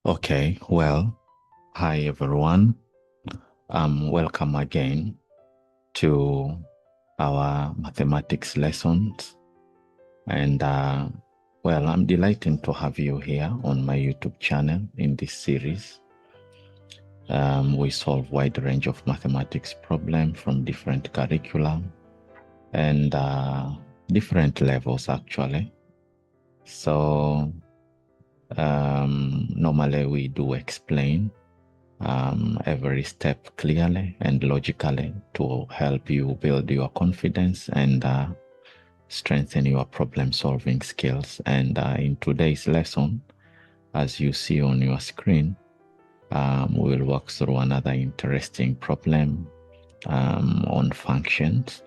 Okay, well, hi everyone. Welcome again to our mathematics lessons. And well, I'm delighted to have you here on my YouTube channel in this series. We solve wide range of mathematics problems from different curriculum and different levels actually. So normally we do explain every step clearly and logically to help you build your confidence and strengthen your problem solving skills. And in today's lesson, as you see on your screen, we'll walk through another interesting problem on functions.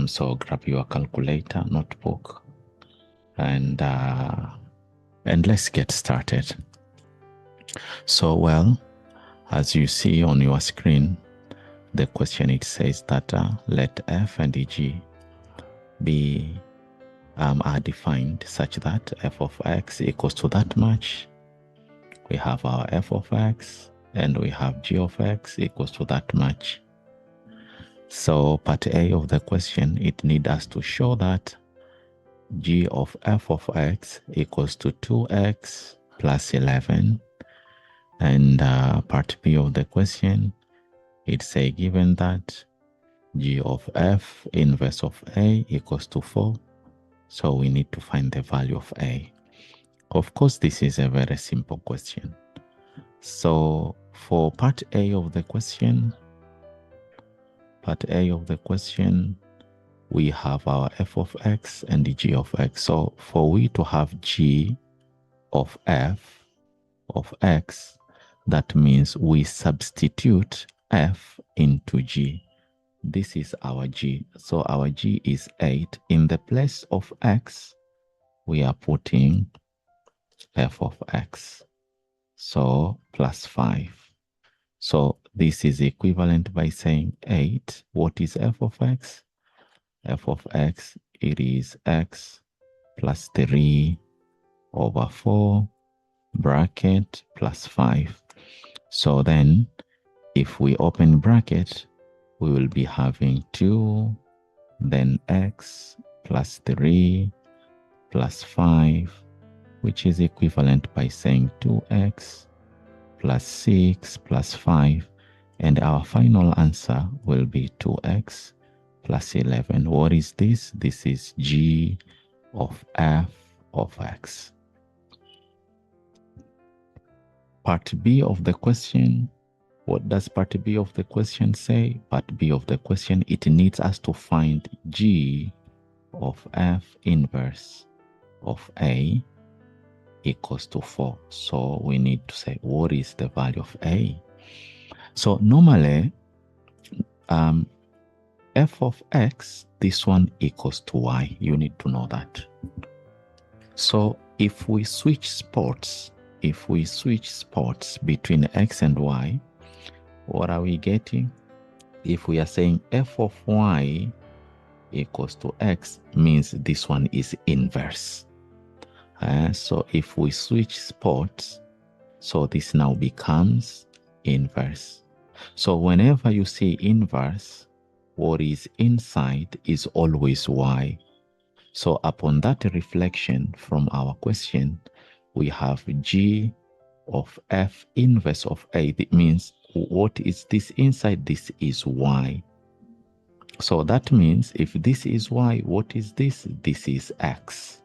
So grab your calculator, notebook, and let's get started. So, well, as you see on your screen, the question, it says that let f and g be are defined such that f of x equals to that much. We have our f of x and we have g of x equals to that much. So part A of the question, it needs us to show that g of f of x equals to 2x plus 11. And part B of the question, it's a given that g of f inverse of a equals to 4. So we need to find the value of a. Of course, this is a very simple question. So for part A of the question, we have our f of x and the g of x. So for we to have g of f of x, that means we substitute f into g. This is our g. So our g is 8. In the place of x, we are putting f of x. So plus 5. So this is equivalent by saying 8. What is f of x? F of x, it is x plus 3 over 4 bracket plus 5. So then if we open bracket, we will be having 2, then x plus 3 plus 5, which is equivalent by saying 2x plus 6 plus 5. And our final answer will be 2x plus 11. What is this? This is g of f of x. Part B of the question, what does part B of the question say? Part B of the question, it needs us to find g of f inverse of a equals to 4. So we need to say, what is the value of a? So normally, f of x, this one equals to y. You need to know that. So if we switch spots, between x and y, what are we getting? If we are saying f of y equals to x, means this one is inverse. So if we switch spots, so this now becomes inverse. So whenever you see inverse, what is inside is always y. So upon that reflection from our question, we have g of f inverse of a. That means what is this inside? This is y. So that means if this is y, what is this? This is x.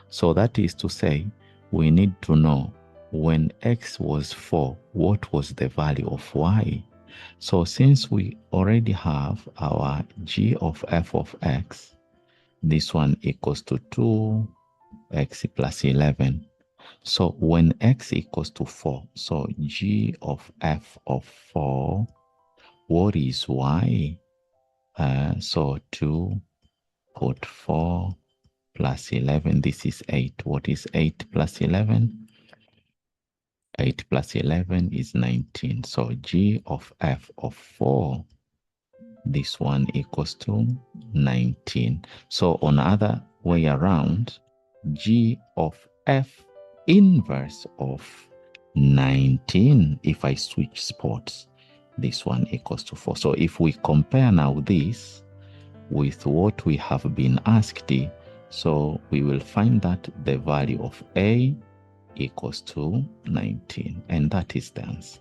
So that is to say, we need to know when x was 4, what was the value of y? So since we already have our g of f of x, this one equals to 2x plus 11. So when x equals to 4, so g of f of 4, what is y? So 2 put 4 plus 11, this is 8. What is 8 plus 11? 8 plus 11 is 19. So g of f of 4, this one equals to 19. So on other way around, g of f inverse of 19 if I switch spots. This one equals to 4. So if we compare now this with what we have been asked, so we will find that the value of A equals to 19, and that is the answer.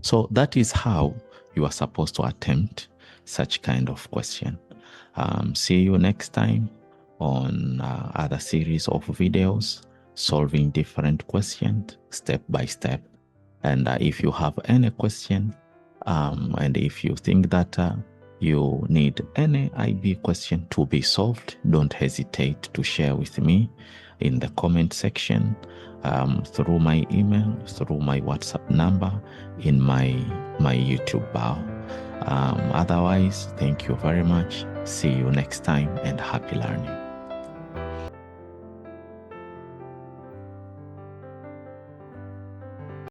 So that is how you are supposed to attempt such kind of question. See you next time on other series of videos solving different questions step by step. And if you have any question, and if you think that you need any IB question to be solved, don't hesitate to share with me in the comment section, through my email, through my WhatsApp number, in my YouTube bio. Otherwise, thank you very much. See you next time, and happy learning.